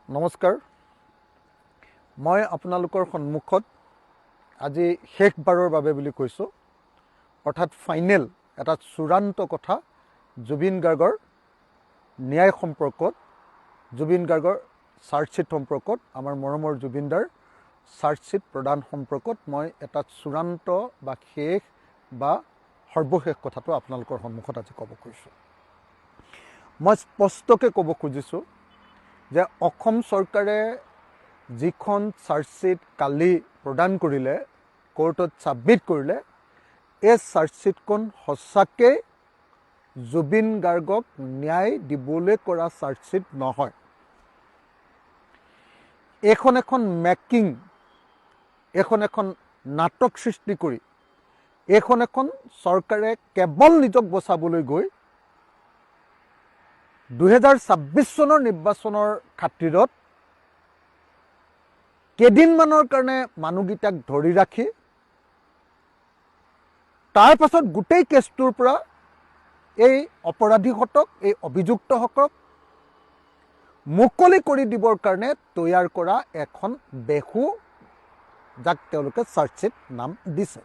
নমস্কাৰ মই আপোনালোকৰ সন্মুখত আজি শেষবাৰৰ বাবে বুলি কৈছোঁ অৰ্থাৎ ফাইনেল এটা চূড়ান্ত কথা জুবিন গাৰ্গৰ ন্যায় সম্পৰ্কত জুবিন গাৰ্গৰ চাৰ্জশ্বিট সম্পৰ্কত আমাৰ মৰমৰ জুবিনদাৰ চাৰ্জশ্বিট প্ৰদান সম্পৰ্কত মই এটা চূড়ান্ত বা শেষ বা সৰ্বশেষ কথাটো আপোনালোকৰ সন্মুখত আজি ক'ব খুজিছোঁ। মই স্পষ্টকৈ ক'ব খুজিছোঁ যে অসম চৰকাৰে যিখন চাৰ্জশ্বিট কালি প্ৰদান কৰিলে কোৰ্টত ছাবমিট কৰিলে এই চাৰ্জশ্বিটখন সঁচাকৈ জুবিন গাৰ্গক ন্যায় দিবলৈ কৰা চাৰ্জশ্বিট নহয়। এখন মেকিং এখন নাটক সৃষ্টি কৰি এখন চৰকাৰে কেৱল নিজক বচাবলৈ গৈ 2026 চনৰ নিৰ্বাচনৰ খাতিৰত কেইদিনমানৰ কাৰণে মানুহকেইটাক ধৰি ৰাখি তাৰ পাছত গোটেই কেছটোৰ পৰা এই অপৰাধীহঁতক এই অভিযুক্তসকলক মুকলি কৰি দিবৰ কাৰণে তৈয়াৰ কৰা এখন বেহু যাক তেওঁলোকে চাৰ্জশ্বিট নাম দিছে।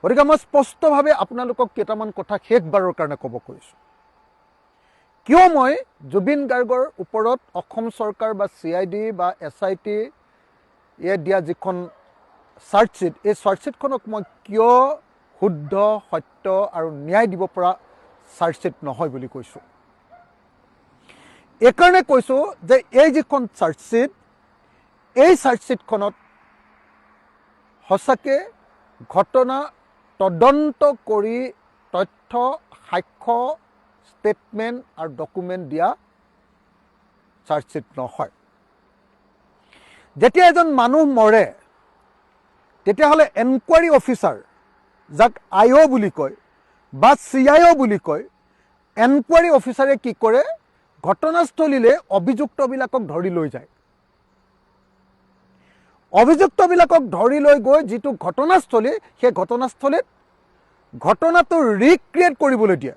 গতিকে মই স্পষ্টভাৱে আপোনালোকক কেইটামান কথা শেষবাৰৰ কাৰণে ক'ব খুজিছোঁ। কিয় মই জুবিন গাৰ্গৰ ওপৰত অসম চৰকাৰ বা CID বা SIT দিয়া যিখন চাৰ্জশ্বিট এই চাৰ্জশ্বিটখনক মই কিয় শুদ্ধ সত্য আৰু ন্যায় দিব পৰা চাৰ্জশ্বিট নহয় বুলি কৈছোঁ। এইকাৰণে কৈছোঁ যে এই যিখন চাৰ্জশ্বিট এই চাৰ্জশ্বিটখনত সঁচাকৈ ঘটনা তদন্ত কৰি তথ্য সাক্ষ্য ষ্টেটমেণ্ট আৰু ডকুমেণ্ট দিয়া চাৰ্জশ্বিট নহয়। যেতিয়া এজন মানুহ মৰে তেতিয়াহ'লে এনকুৱাৰী অফিচাৰ যাক IO বুলি কয় বা CIO বুলি কয়, এনকুৱাৰী অফিচাৰে কি কৰে ঘটনাস্থলীলৈ অভিযুক্তবিলাকক ধৰি লৈ যায়। অভিযুক্তবিলাকক ধৰি লৈ গৈ যিটো ঘটনাস্থলী সেই ঘটনাস্থলীত ঘটনাটো ৰিক্ৰিয়েট কৰিবলৈ দিয়ে,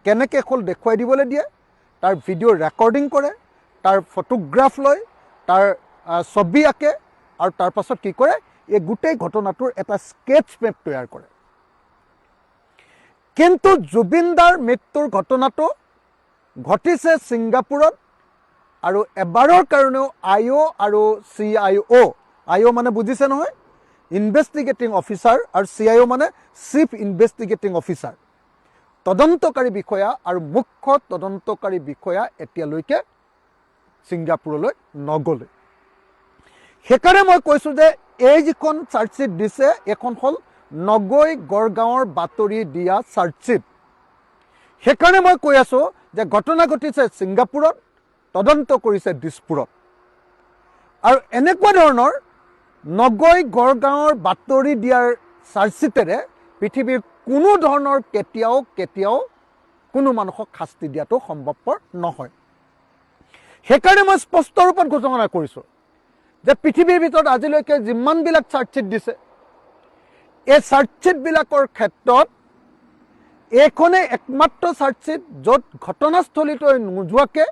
কেনেকৈ হ'ল দেখুৱাই দিবলৈ দিয়ে, তাৰ ভিডিঅ' ৰেকৰ্ডিং কৰে, তাৰ ফটোগ্ৰাফ লয়, তাৰ ছবি আঁকে আৰু তাৰ পাছত কি কৰে এই গোটেই ঘটনাটোৰ এটা স্কেটছ মেপ তৈয়াৰ কৰে। কিন্তু জুবিনদাৰ মৃত্যুৰ ঘটনাটো ঘটিছে ছিংগাপুৰত আৰু এবাৰৰ কাৰণেও IO আৰু CIO মানে বুজিছে নহয়, ইনভেষ্টিগেটিং অফিচাৰ, আৰু CIO মানে চিফ ইনভেষ্টিগেটিং অফিচাৰ, তদন্তকাৰী বিষয়া আৰু মুখ্য তদন্তকাৰী বিষয়া এতিয়ালৈকে ছিংগাপুৰলৈ নগ'লে। সেইকাৰণে মই কৈছোঁ যে এই যিখন চাৰ্জশ্বিট দিছে এইখন হ'ল নগৈ গড়গাঁৱৰ বাতৰি দিয়া চাৰ্জশ্বিট। সেইকাৰণে মই কৈ আছোঁ যে ঘটনা ঘটিছে ছিংগাপুৰত, তদন্ত কৰিছে দিছপুৰত। আৰু এনেকুৱা ধৰণৰ নগৈ গড়গাঁৱৰ বাতৰি দিয়াৰ চাৰ্জশ্বিটেৰে পৃথিৱীৰ কোনো ধৰণৰ কেতিয়াও কোনো মানুহক শাস্তি দিয়াটো সম্ভৱপৰ নহয়। সেইকাৰণে মই স্পষ্ট ৰূপত ঘোষণা কৰিছোঁ যে পৃথিৱীৰ ভিতৰত আজিলৈকে যিমানবিলাক চাৰ্জশ্বিট দিছে এই চাৰ্জশ্বিটবিলাকৰ ক্ষেত্ৰত এইখনেই একমাত্ৰ চাৰ্জশ্বিট য'ত ঘটনাস্থলীলৈ নোযোৱাকৈ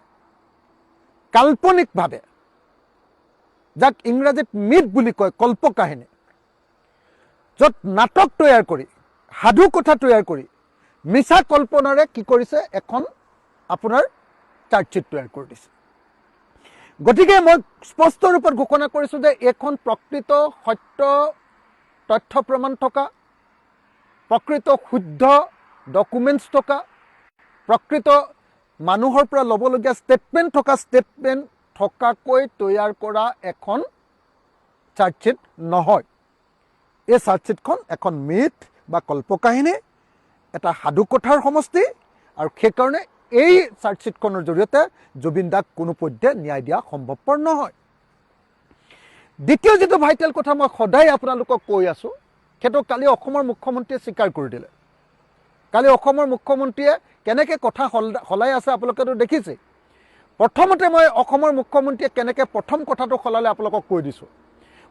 কাল্পনিকভাৱে, যাক ইংৰাজীত মিথ বুলি কয়, কল্পকাহিনী, য'ত নাটক তৈয়াৰ কৰি সাধু কথা তৈয়াৰ কৰি মিছা কল্পনাৰে কি কৰিছে এখন আপোনাৰ চাৰ্জশ্বিট তৈয়াৰ কৰি দিছে। গতিকে মই স্পষ্ট ৰূপত ঘোষণা কৰিছোঁ যে এইখন প্ৰকৃত সত্য তথ্য প্ৰমাণ থকা, প্ৰকৃত শুদ্ধ ডকুমেণ্টছ থকা, প্ৰকৃত মানুহৰ পৰা ল'বলগীয়া ষ্টেটমেণ্ট থকাকৈ তৈয়াৰ কৰা এখন চাৰ্জশ্বিট নহয়। এই চাৰ্জশ্বিটখন এখন মিথ বা কল্পকাহিনী, এটা সাধুকথাৰ সমষ্টি, আৰু সেইকাৰণে এই চাৰ্জশ্বিটখনৰ জৰিয়তে জুবিন দাক কোনোপধ্যে ন্যায় দিয়া সম্ভৱপৰ নহয়। দ্বিতীয় যিটো ভাইটেল কথা মই সদায় আপোনালোকক কৈ আছোঁ, সেইটো কালি অসমৰ মুখ্যমন্ত্ৰীয়ে স্বীকাৰ কৰি দিলে। কালি অসমৰ মুখ্যমন্ত্ৰীয়ে কেনেকৈ কথা সলাই আছে আপোনালোকেতো দেখিছে। প্ৰথমতে মই অসমৰ মুখ্যমন্ত্ৰীয়ে কেনেকৈ প্ৰথম কথাটো সলালে আপোনালোকক কৈ দিছোঁ।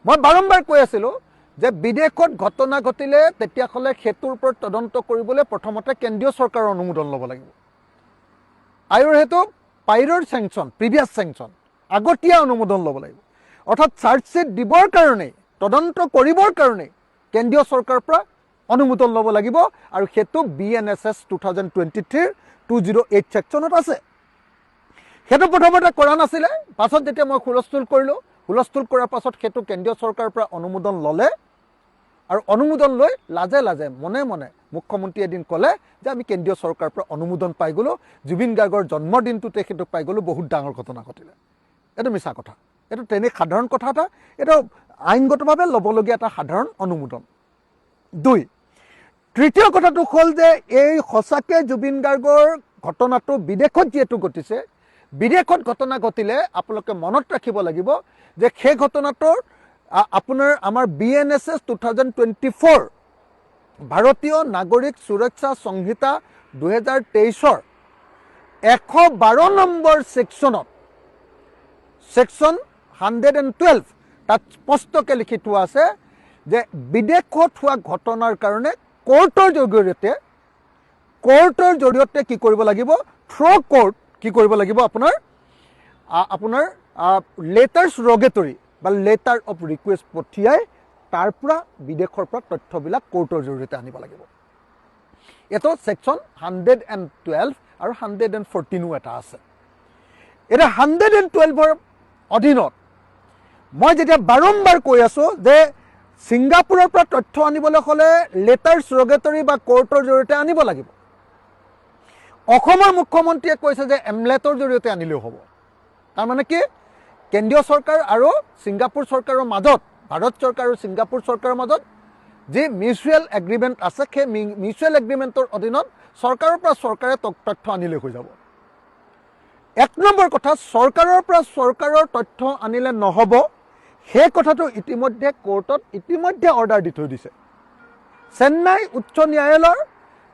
মই বাৰম্বাৰ কৈ আছিলোঁ যে বিদেশত ঘটনা ঘটিলে তেতিয়াহ'লে সেইটোৰ ওপৰত তদন্ত কৰিবলৈ প্ৰথমতে কেন্দ্ৰীয় চৰকাৰৰ অনুমোদন ল'ব লাগিব। আৰু সেইটো পাইৰৰ চেংচন, প্ৰিভিয়াছ চেংচন, আগতীয়া অনুমোদন ল'ব লাগিব অৰ্থাৎ চাৰ্জশ্বিট দিবৰ কাৰণে তদন্ত কৰিবৰ কাৰণে কেন্দ্ৰীয় চৰকাৰৰ পৰা অনুমোদন ল'ব লাগিব আৰু সেইটো BNSS 2023 208 ছেকশ্যনত আছে সেইটো প্ৰথমতে কৰা নাছিলে পাছত যেতিয়া মই হুলস্থুল কৰিলোঁ হুলস্থুল কৰাৰ পাছত সেইটো কেন্দ্ৰীয় চৰকাৰৰ পৰা অনুমোদন ল'লে আৰু অনুমোদন লৈ লাজে লাজে মনে মনে মুখ্যমন্ত্ৰী এদিন ক'লে যে আমি কেন্দ্ৰীয় চৰকাৰৰ পৰা অনুমোদন পাই গ'লোঁ জুবিন গাৰ্গৰ জন্মদিনটোতে সেইটো পাই গ'লোঁ বহুত ডাঙৰ ঘটনা ঘটিলে এইটো মিছা কথা এইটো তেনে সাধাৰণ কথা এটা এইটো আইনগতভাৱে ল'বলগীয়া এটা সাধাৰণ অনুমোদন 2 তৃতীয় কথাটো হ'ল যে এই সঁচাকৈ জুবিন গাৰ্গৰ ঘটনাটো বিদেশত যিহেতু ঘটিছে বিদেশত ঘটনা ঘটিলে আপোনালোকে মনত ৰাখিব লাগিব যে সেই ঘটনাটোৰ আপোনাৰ আমাৰ BNSS 2024 ভাৰতীয় নাগৰিক সুৰক্ষা সংহিতা 2023 112 নম্বৰ ছেকশ্যনত ছেকশ্যন 112 তাত স্পষ্টকৈ লিখি থোৱা আছে যে বিদেশত হোৱা ঘটনাৰ কাৰণে কোৰ্টৰ জৰিয়তে কি কৰিব লাগিব থ্ৰ কোৰ্ট কি কৰিব লাগিব আপোনাৰ লেটাৰ্ছ ৰগেটৰী বা লেটাৰ অফ ৰিকুৱেষ্ট পঠিয়াই তাৰ পৰা বিদেশৰ পৰা তথ্যবিলাক কোৰ্টৰ জৰিয়তে আনিব লাগিব এইটো ছেকশ্যন 112 আৰু 114 এটা আছে এটা 112ৰ অধীনত মই যেতিয়া বাৰম্বাৰ কৈ আছোঁ যে ছিংগাপুৰৰ পৰা তথ্য আনিবলৈ হ'লে লেটাৰ্ছ ৰগেটৰী বা কোৰ্টৰ জৰিয়তে আনিব লাগিব অসমৰ মুখ্যমন্ত্ৰীয়ে কৈছে যে এমলেটৰ জৰিয়তে আনিলেও হ'ব তাৰমানে কি কেন্দ্ৰীয় চৰকাৰ আৰু ছিংগাপুৰ চৰকাৰৰ মাজত ভাৰত চৰকাৰ আৰু ছিংগাপুৰ চৰকাৰৰ মাজত যি মিউচুৱেল এগ্ৰিমেণ্ট আছে সেই মিউচুৱেল এগ্ৰিমেণ্টৰ অধীনত চৰকাৰৰ পৰা চৰকাৰে তথ্য আনিলে হৈ যাব 1 নম্বৰ কথা চৰকাৰৰ পৰা চৰকাৰৰ তথ্য আনিলে নহ'ব সেই কথাটো ইতিমধ্যে কোৰ্টত অৰ্ডাৰ দি থৈ দিছে চেন্নাই উচ্চ ন্যায়ালয়ৰ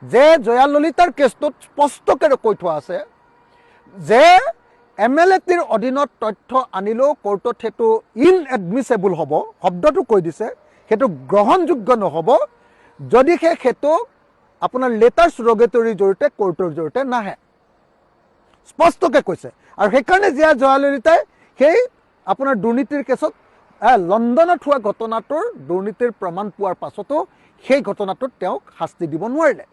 যে জয়া ললিতাৰ কেছটোত স্পষ্টকৈ কৈ থোৱা আছে যে MLATৰ অধীনত তথ্য আনিলেও কোৰ্টত সেইটো ইনএডমিছেবল হ'ব শব্দটো কৈ দিছে সেইটো গ্ৰহণযোগ্য নহ'ব যদিহে সেইটো আপোনাৰ লেটাৰ্ছ ৰগেটৰীৰ জৰিয়তে কোৰ্টৰ জৰিয়তে নাহে স্পষ্টকৈ কৈছে আৰু সেইকাৰণে জয়া ললিতাই সেই আপোনাৰ দুৰ্নীতিৰ কেছত লণ্ডনত হোৱা ঘটনাটোৰ দুৰ্নীতিৰ প্ৰমাণ পোৱাৰ পাছতো সেই ঘটনাটোত তেওঁক শাস্তি দিব নোৱাৰিলে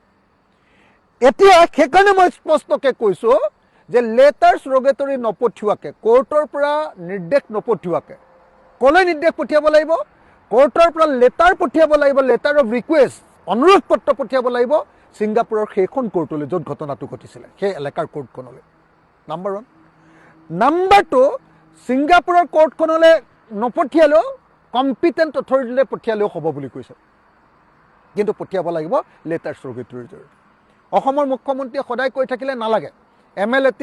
এতিয়া সেইকাৰণে মই স্পষ্টকৈ কৈছোঁ যে লেটাৰ্ছ ৰগেটৰী নপঠিওৱাকৈ কোৰ্টৰ পৰা নিৰ্দেশ নপঠিওৱাকৈ ক'লৈ নিৰ্দেশ পঠিয়াব লাগিব কোৰ্টৰ পৰা লেটাৰ পঠিয়াব লাগিব লেটাৰ অফ ৰিকুৱেষ্ট অনুৰোধ পত্ৰ পঠিয়াব লাগিব ছিংগাপুৰৰ সেইখন কোৰ্টলৈ য'ত ঘটনাটো ঘটিছিলে সেই এলেকাৰ কোৰ্টখনলৈ নাম্বাৰ 1 নাম্বাৰ 2 ছিংগাপুৰৰ কোৰ্টখনলৈ নপঠিয়ালেও কম্পিটেণ্ট অথৰিটিলৈ পঠিয়ালেও হ'ব বুলি কৈছে কিন্তু পঠিয়াব লাগিব লেটাৰ্ছ ৰগেটৰীৰ জৰিয়তে অসমৰ মুখ্যমন্ত্ৰীয়ে সদায় কৈ থাকিলে নালাগে MLAT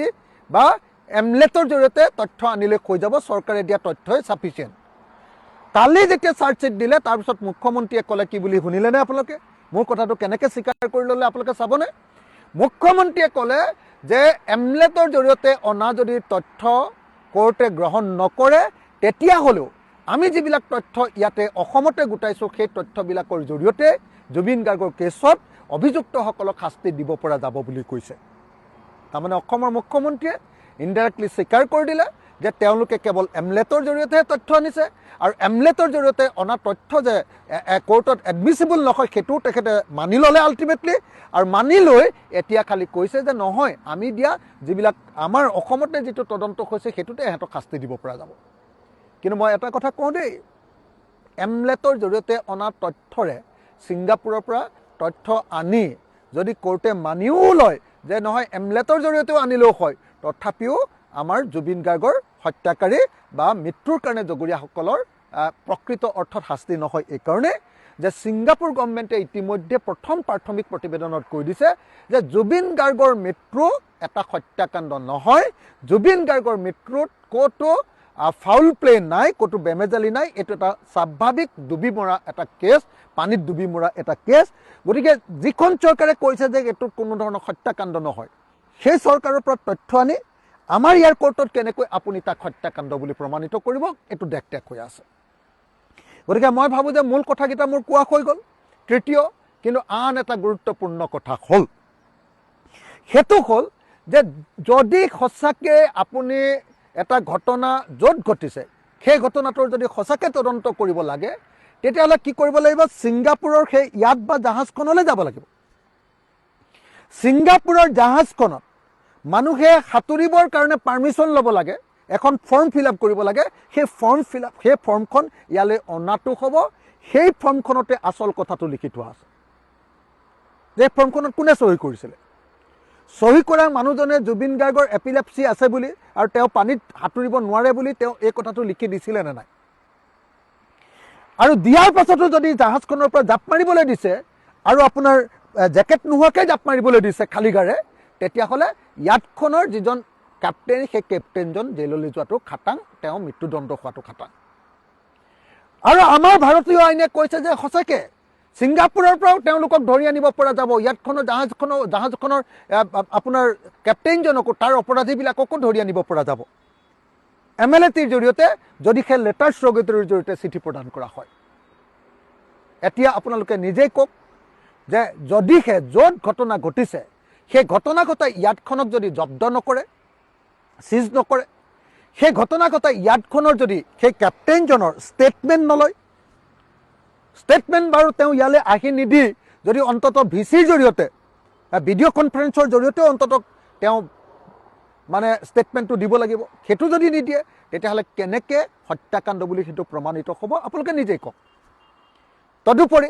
বা এমলেটৰ জৰিয়তে তথ্য আনিলে হৈ যাব চৰকাৰে দিয়া তথ্যই সাফিচিয়েণ্ট কালি যেতিয়া চাৰ্জশ্বিট দিলে তাৰপিছত মুখ্যমন্ত্ৰীয়ে ক'লে কি বুলি শুনিলেনে আপোনালোকে মোৰ কথাটো কেনেকৈ স্বীকাৰ কৰি ল'লে আপোনালোকে চাবনে মুখ্যমন্ত্ৰীয়ে ক'লে যে এমলেটৰ জৰিয়তে অনা যদি তথ্য কোৰ্টে গ্ৰহণ নকৰে তেতিয়া হ'লেও আমি যিবিলাক তথ্য ইয়াতে অসমতে গোটাইছোঁ সেই তথ্যবিলাকৰ জৰিয়তে জুবিন গাৰ্গৰ কেছত অভিযুক্তসকলক শাস্তি দিব পৰা যাব বুলি কৈছে তাৰমানে অসমৰ মুখ্যমন্ত্ৰীয়ে ইনডাইৰেক্টলি স্বীকাৰ কৰি দিলে যে তেওঁলোকে কেৱল এমলেটৰ জৰিয়তেহে তথ্য আনিছে আৰু এমলেটৰ জৰিয়তে অনা তথ্য যে কোৰ্টত এডমিছিবল নহয় সেইটোও তেখেতে মানি ল'লে আল্টিমেটলি আৰু মানি লৈ এতিয়া খালি কৈছে যে নহয় আমি দিয়া যিবিলাক আমাৰ অসমতে যিটো তদন্ত হৈছে সেইটোতে ইহঁতক শাস্তি দিব পৰা যাব কিন্তু মই এটা কথা কওঁ দেই এমলেটৰ জৰিয়তে অনা তথ্যৰে ছিংগাপুৰৰ পৰা তথ্য আনি যদি কোৰ্টে মানিও লয় যে নহয় এমলেটৰ জৰিয়তেও আনিলেও হয় তথাপিও আমাৰ জুবিন গাৰ্গৰ হত্যাকাৰী বা মৃত্যুৰ কাৰণে জগৰীয়াসকলৰ প্ৰকৃত অৰ্থত শাস্তি নহয় এইকাৰণে যে ছিংগাপুৰ গভৰ্ণমেণ্টে ইতিমধ্যে প্ৰথম প্ৰাথমিক প্ৰতিবেদনত কৈ দিছে যে জুবিন গাৰ্গৰ মৃত্যু এটা হত্যাকাণ্ড নহয় জুবিন গাৰ্গৰ মৃত্যুত ক'তো ফাউল প্লে নাই ক'তো বেমেজালি নাই এইটো এটা স্বাভাৱিক ডুবি মৰা এটা কেছ পানীত ডুবি মৰা এটা কেছ গতিকে যিখন চৰকাৰে কৈছে যে এইটোত কোনো ধৰণৰ হত্যাকাণ্ড নহয় সেই চৰকাৰৰ পৰা তথ্য আনি আমাৰ ইয়াৰ কোৰ্টত কেনেকৈ আপুনি তাক হত্যাকাণ্ড বুলি প্ৰমাণিত কৰিব এইটো ডেক হৈ আছে গতিকে মই ভাবোঁ যে মূল কথাকেইটা মোৰ কোৱা হৈ গ'ল তৃতীয় কিন্তু আন এটা গুৰুত্বপূৰ্ণ কথা হ'ল সেইটো হ'ল যে যদি সঁচাকৈ আপুনি এটা ঘটনা য'ত ঘটিছে সেই ঘটনাটোৰ যদি সঁচাকৈ তদন্ত কৰিব লাগে তেতিয়াহ'লে কি কৰিব লাগিব ছিংগাপুৰৰ সেই ইয়াত বা জাহাজখনলৈ যাব লাগিব ছিংগাপুৰৰ জাহাজখনত মানুহে সাঁতুৰিবৰ কাৰণে পাৰ্মিশ্যন ল'ব লাগে এখন ফৰ্ম ফিল আপ কৰিব লাগে সেই ফৰ্মখন ইয়ালৈ অনাটো হ'ব সেই ফৰ্মখনতে আচল কথাটো লিখি থোৱা আছে যে ফৰ্মখনত কোনে চহী কৰিছিলে চহী কৰা মানুহজনে জুবিন গাৰ্গৰ এপিলেপসি আছে বুলি আৰু তেওঁ পানীত সাঁতুৰিব নোৱাৰে বুলি তেওঁ এই কথাটো লিখি দিছিলে নে নাই আৰু দিয়াৰ পাছতো যদি জাহাজখনৰ পৰা জাপ মাৰিবলৈ দিছে আৰু আপোনাৰ জেকেট নোহোৱাকৈ জাপ মাৰিবলৈ দিছে খালী গাৰে তেতিয়াহ'লে ইয়াতখনৰ যিজন কেপ্টেইন সেই কেপ্টেইনজন জেললৈ যোৱাটো খাটাং তেওঁ মৃত্যুদণ্ড হোৱাটো খাটাং আৰু আমাৰ ভাৰতীয় আইনে কৈছে যে সঁচাকৈ ছিংগাপুৰৰ পৰাও তেওঁলোকক ধৰি আনিব পৰা যাব ইয়াতখনৰ জাহাজখনৰ আপোনাৰ কেপ্টেইনজনকো তাৰ অপৰাধীবিলাককো ধৰি আনিব পৰা যাব MLATৰ জৰিয়তে যদি সেই লেটাৰ ষ্ট্ৰগেটৰ জৰিয়তে চিঠি প্ৰদান কৰা হয় এতিয়া আপোনালোকে নিজেই কওক যে যদিহে য'ত ঘটনা ঘটিছে সেই ঘটনা ঘটাই ইয়াতখনক যদি জব্দ নকৰে চিজ নকৰে সেই ঘটনা ঘটাই ইয়াতখনৰ যদি সেই কেপ্টেইনজনৰ ষ্টেটমেণ্ট নলয় ষ্টেটমেণ্ট বাৰু তেওঁ ইয়ালৈ আহি নিদি যদি অন্ততঃ VCৰ জৰিয়তে ভিডিঅ' কনফাৰেন্সৰ জৰিয়তেও অন্ততঃ তেওঁ মানে ষ্টেটমেণ্টটো দিব লাগিব সেইটো যদি নিদিয়ে তেতিয়াহ'লে কেনেকৈ হত্যাকাণ্ড বুলি সেইটো প্ৰমাণিত হ'ব আপোনালোকে নিজেই কওক তদুপৰি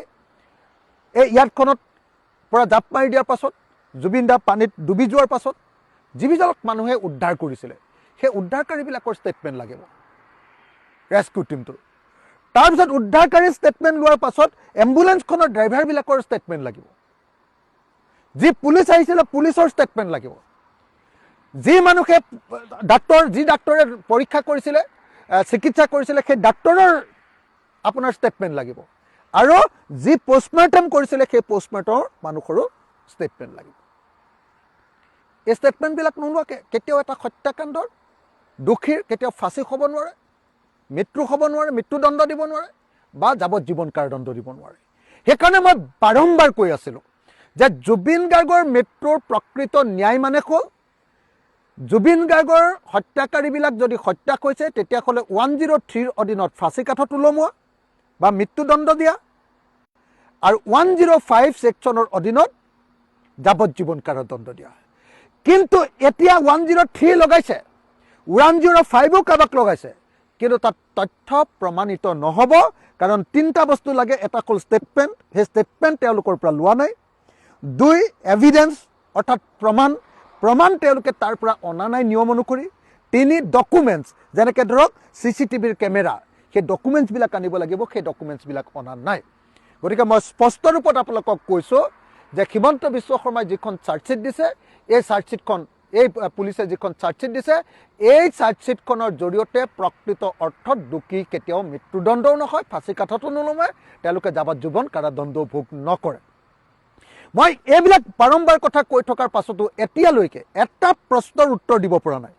এই ইয়াতখনত পৰা জাপ মাৰি দিয়াৰ পাছত জুবিন দা পানীত ডুবি যোৱাৰ পাছত যিবিলাক মানুহে উদ্ধাৰ কৰিছিলে সেই উদ্ধাৰকাৰীবিলাকৰ ষ্টেটমেণ্ট লাগিব ৰেস্কিউ টিমটোৰ তাৰপিছত উদ্ধাৰকাৰী ষ্টেটমেণ্ট লোৱাৰ পাছত এম্বুলেন্সখনৰ ড্ৰাইভাৰবিলাকৰ ষ্টেটমেণ্ট লাগিব যি পুলিচ আহিছিলে পুলিচৰ ষ্টেটমেণ্ট লাগিব যি মানুহে যি ডাক্তৰে পৰীক্ষা কৰিছিলে চিকিৎসা কৰিছিলে সেই ডাক্তৰৰ আপোনাৰ ষ্টেটমেণ্ট লাগিব আৰু যি পোষ্টমৰ্টেম কৰিছিলে সেই পোষ্টমৰ্টেমৰ মানুহৰো ষ্টেটমেণ্ট লাগিব এই ষ্টেটমেণ্টবিলাক নোলোৱাকৈ কেতিয়াও এটা হত্যাকাণ্ডৰ দোষীৰ কেতিয়াও ফাঁচি হ'ব নোৱাৰে মৃত্যু হ'ব নোৱাৰে মৃত্যুদণ্ড দিব নোৱাৰে বা যাৱজ্জীৱন কাৰাদণ্ড দিব নোৱাৰে সেইকাৰণে মই বাৰম্বাৰ কৈ আছিলোঁ যে জুবিন গাৰ্গৰ মৃত্যুৰ প্ৰকৃত ন্যায় মানে হ'ল জুবিন গাৰ্গৰ হত্যাকাৰীবিলাক যদি হত্যা হৈছে তেতিয়াহ'লে 103ৰ অধীনত ফাঁচী কাঠত ওলমোৱা বা মৃত্যুদণ্ড দিয়া আৰু 105 ছেকশ্যনৰ অধীনত যাৱজ্জীৱন কাৰাদণ্ড দিয়া কিন্তু এতিয়া 103 লগাইছে 105ও কাৰোবাক লগাইছে কিন্তু তাত তথ্য প্ৰমাণিত নহ'ব কাৰণ তিনিটা বস্তু লাগে এটা হ'ল ষ্টেটমেণ্ট সেই ষ্টেটমেণ্ট তেওঁলোকৰ পৰা লোৱা নাই 2 এভিডেন্স অৰ্থাৎ প্ৰমাণ তেওঁলোকে তাৰ পৰা অনা নাই নিয়ম অনুসৰি 3 ডকুমেণ্টছ যেনেকৈ ধৰক CCTVৰ কেমেৰা সেই ডকুমেণ্টছবিলাক আনিব লাগিব সেই ডকুমেণ্টছবিলাক অনা নাই গতিকে মই স্পষ্ট ৰূপত আপোনালোকক কৈছোঁ যে হিমন্ত বিশ্ব শৰ্মাই যিখন চাৰ্জশ্বিট দিছে এই চাৰ্জশ্বিটখন এই পুলিচে যিখন চাৰ্জশ্বিট দিছে এই চাৰ্জশ্বিটখনৰ জৰিয়তে প্ৰকৃত অৰ্থত দোষী কেতিয়াও মৃত্যুদণ্ডও নহয় ফাঁচী কাঠতো নোলোমায় তেওঁলোকে যাৱজ্জীৱন কাৰাদণ্ডও ভোগ নকৰে মই এইবিলাক বাৰম্বাৰ কথা কৈ থকাৰ পাছতো এতিয়ালৈকে এটা প্ৰশ্নৰ উত্তৰ দিব পৰা নাই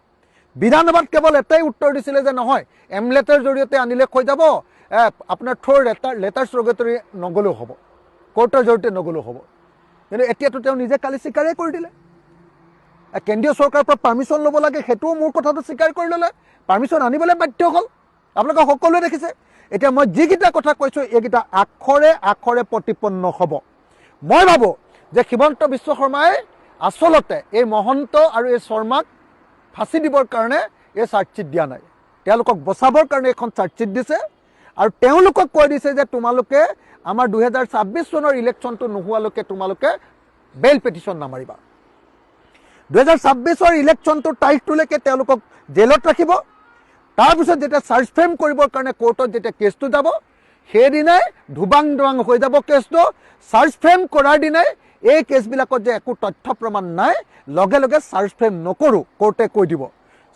বিধানসভাত কেৱল এটাই উত্তৰ দিছিলে যে নহয় MLATৰ জৰিয়তে আনিলে হৈ যাব আপোনাৰ থ্ৰ লেটাৰ ষ্ট্ৰগেটৰী নগ'লেও হ'ব কোৰ্টৰ জৰিয়তে নগ'লেও হ'ব কিন্তু এতিয়াতো তেওঁ নিজে কালি স্বীকাৰেই কৰি দিলে কেন্দ্ৰীয় চৰকাৰৰ পৰা পাৰ্মিশ্যন ল'ব লাগে সেইটোও মোৰ কথাটো স্বীকাৰ কৰি ল'লে পাৰ্মিশ্যন আনিবলৈ বাধ্য হ'ল আপোনালোকে সকলোৱে দেখিছে এতিয়া মই যিকেইটা কথা কৈছোঁ এইকেইটা আখৰে আখৰে প্ৰতিপন্ন হ'ব মই ভাবোঁ যে হিমন্ত বিশ্ব শৰ্মাই আচলতে এই মহন্ত আৰু এই শৰ্মাক ফাঁচি দিবৰ কাৰণে এই চাৰ্জশ্বিট দিয়া নাই তেওঁলোকক বচাবৰ কাৰণে এখন চাৰ্জশ্বিট দিছে আৰু তেওঁলোকক কৈ দিছে যে তোমালোকে আমাৰ 2026 চনৰ ইলেকশ্যনটো নোহোৱালৈকে তোমালোকে বেল পেটিশ্যন নামাৰিবা 2026ৰ ইলেকশ্যনটোৰ তাৰিখটোলৈকে তেওঁলোকক জেলত ৰাখিব তাৰপিছত যেতিয়া চাৰ্জ ফ্ৰেম কৰিবৰ কাৰণে কোৰ্টত যেতিয়া কেছটো যাব সেইদিনাই ধুবাং ধুবাং হৈ যাব কেছটো চাৰ্জ ফ্ৰেম কৰাৰ দিনাই এই কেছবিলাকত যে একো তথ্য প্ৰমাণ নাই লগে লগে চাৰ্জ ফ্ৰেম নকৰোঁ কোৰ্টে কৈ দিব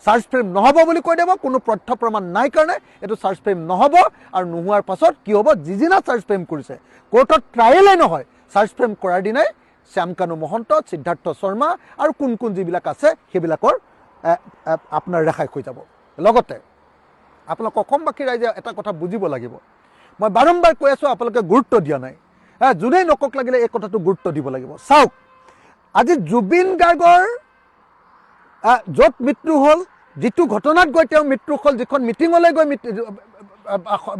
চাৰ্জ ফ্ৰেম নহ'ব বুলি কৈ দিব কোনো তথ্য প্ৰমাণ নাই কাৰণে এইটো চাৰ্জ ফ্ৰেম নহ'ব আৰু নোহোৱাৰ পাছত কি হ'ব যিদিনা চাৰ্জ ফ্ৰেম কৰিছে কোৰ্টত ট্ৰায়েলেই নহয় চাৰ্জ ফ্ৰেম কৰাৰ দিনাই শ্যামকানু মহন্ত সিদ্ধাৰ্থ শৰ্মা আৰু কোন যিবিলাক আছে সেইবিলাকৰ আপোনাৰ ৰেহাই হৈ যাব লগতে আপোনালোক অসমবাসী ৰাইজে এটা কথা বুজিব লাগিব মই বাৰম্বাৰ কৈ আছোঁ আপোনালোকে গুৰুত্ব দিয়া নাই যোনেই নকক লাগিলে এই কথাটো গুৰুত্ব দিব লাগিব চাওক আজি জুবিন গাৰ্গৰ য'ত মৃত্যু হ'ল যিটো ঘটনাত গৈ তেওঁ মৃত্যু হ'ল, যিখন মিটিঙলৈ গৈ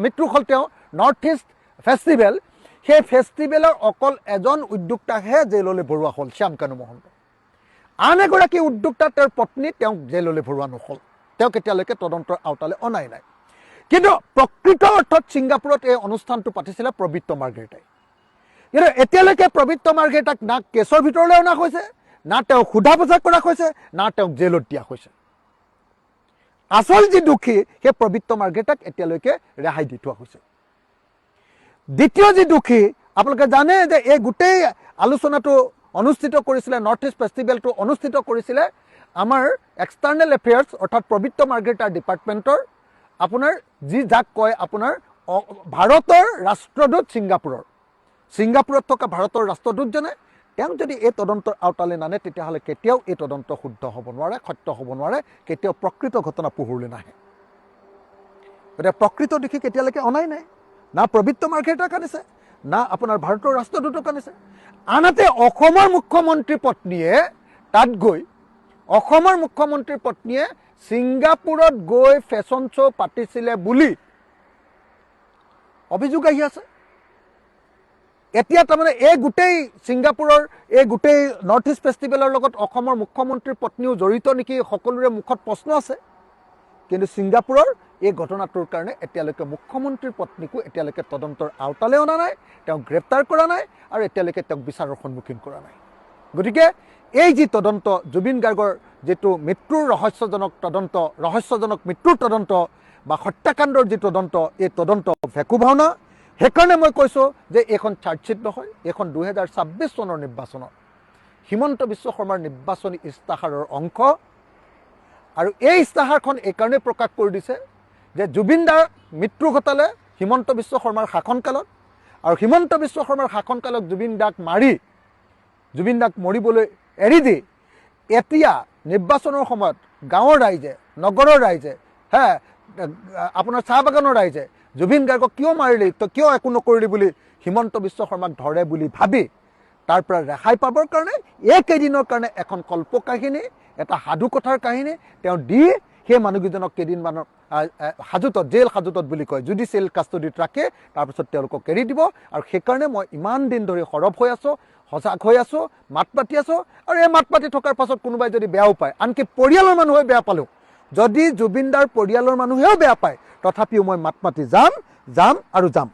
মৃত্যু হ'ল তেওঁ নৰ্থ ইষ্ট ফেষ্টিভেল, সেই ফেষ্টিভেলৰ অকল এজন উদ্যোক্তাকহে জেললৈ ভৰোৱা হ'ল, শ্যামকানু মহন্ত। আন এগৰাকী উদ্যোক্তা তেওঁৰ পত্নী তেওঁক জেললৈ ভৰোৱা নহ'ল, তেওঁক এতিয়ালৈকে তদন্তৰ আওতালৈ অনাই নাই। কিন্তু প্ৰকৃত অৰ্থত ছিংগাপুৰত এই অনুষ্ঠানটো পাতিছিলে প্ৰবৃত্ত মাৰ্ঘেৰিটাই। কিন্তু এতিয়ালৈকে প্ৰবৃত্ত মাৰ্ঘেৰিটাক না কেছৰ ভিতৰলৈ অনা হৈছে, না তেওঁক সোধা পোছা কৰা হৈছে, না তেওঁক জেলত দিয়া হৈছে। আচল যি দোষী সেই প্ৰবৃত্ত মাৰ্ঘেৰিটাক এতিয়ালৈকে ৰেহাই দি থোৱা হৈছে। দ্বিতীয় যি দোষী, আপোনালোকে জানে যে এই গোটেই আলোচনাটো অনুষ্ঠিত কৰিছিলে, নৰ্থ ইষ্ট ফেষ্টিভেলটো অনুষ্ঠিত কৰিছিলে আমাৰ এক্সটাৰ্নেল এফেয়াৰ্ছ অৰ্থাৎ প্ৰবৃত্ত মাৰ্ঘেৰিটাৰ ডিপাৰ্টমেণ্টৰ আপোনাৰ যাক কয় আপোনাৰ ভাৰতৰ ৰাষ্ট্ৰদূত ছিংগাপুৰত থকা ভাৰতৰ ৰাষ্ট্ৰদূতজনে তেওঁক যদি এই তদন্তৰ আওতালৈ নানে, তেতিয়াহ'লে কেতিয়াও এই তদন্ত শুদ্ধ হ'ব নোৱাৰে, সত্য হ'ব নোৱাৰে, কেতিয়াও প্ৰকৃত ঘটনা পোহৰলৈ নাহে। গতিকে প্ৰকৃত দোষী কেতিয়ালৈকে অনাই নাই, না প্ৰবৃত্ত মাৰ্ঘেৰিটাক আনিছে, না আপোনাৰ ভাৰতৰ ৰাষ্ট্ৰদূতক আনিছে। আনহাতে অসমৰ মুখ্যমন্ত্ৰীৰ পত্নীয়ে তাত গৈ, অসমৰ মুখ্যমন্ত্ৰীৰ পত্নীয়ে ছিংগাপুৰত গৈ ফেশ্বন শ্ব' পাতিছিলে বুলি অভিযোগ আহি আছে। এতিয়া তাৰমানে এই গোটেই ছিংগাপুৰৰ এই গোটেই নৰ্থ ইষ্ট ফেষ্টিভেলৰ লগত অসমৰ মুখ্যমন্ত্ৰীৰ পত্নীও জড়িত নেকি, সকলোৰে মুখত প্ৰশ্ন আছে। কিন্তু ছিংগাপুৰৰ এই ঘটনাটোৰ কাৰণে এতিয়ালৈকে মুখ্যমন্ত্ৰীৰ পত্নীকো এতিয়ালৈকে তদন্তৰ আওতালৈ অনা নাই, তেওঁক গ্ৰেপ্তাৰ কৰা নাই, আৰু এতিয়ালৈকে তেওঁক বিচাৰৰ সন্মুখীন কৰা নাই। গতিকে এই যি তদন্ত, জুবিন গাৰ্গৰ যিটো মৃত্যুৰ ৰহস্যজনক মৃত্যুৰ তদন্ত বা হত্যাকাণ্ডৰ যি তদন্ত, এই তদন্ত ভেকু ভাওনা। সেইকাৰণে মই কৈছোঁ যে এইখন চাৰ্জশ্বিট নহয়, এইখন 2026 চনৰ নিৰ্বাচনৰ হিমন্ত বিশ্ব শৰ্মাৰ নিৰ্বাচনী ইস্তাহাৰৰ অংশ। আৰু এই ইস্তাহাৰখন এইকাৰণে প্ৰকাশ কৰি দিছে যে জুবিন দাৰ মৃত্যু ঘটালে হিমন্ত বিশ্ব শৰ্মাৰ শাসনকালত, আৰু হিমন্ত বিশ্ব শৰ্মাৰ শাসনকালত জুবিন দাক মৰিবলৈ এৰি দি এতিয়া নিৰ্বাচনৰ সময়ত গাঁৱৰ ৰাইজে, নগৰৰ ৰাইজে, আপোনাৰ চাহ বাগানৰ ৰাইজে জুবিন গাৰ্গক কিয় মাৰিলি, তই কিয় একো নকৰিলি বুলি হিমন্ত বিশ্ব শৰ্মাক ধৰে বুলি ভাবি তাৰ পৰা ৰেহাই পাবৰ কাৰণে এইকেইদিনৰ কাৰণে এখন কল্পকাহিনী, এটা সাধু কথাৰ কাহিনী তেওঁ দি সেই মানুহকেইজনক কেইদিনমানৰ হাজতত, জেল হাজতত বুলি কয়, জুডিচিয়েল কাষ্টডিত ৰাখে, তাৰপিছত তেওঁলোকক এৰি দিব। আৰু সেইকাৰণে মই ইমান দিন ধৰি সৰব হৈ আছোঁ, সজাগ হৈ আছোঁ, মাত মাতি আছোঁ। আৰু এই মাত মাতি থকাৰ পাছত কোনোবাই যদি বেয়াও পায়, আনকি পৰিয়ালৰ মানুহে বেয়া পালেও, যদি জুবিন দাৰ পৰিয়ালৰ মানুহেও বেয়া পায়, তথাপিও মই মাত মাতি যাম আৰু যাম।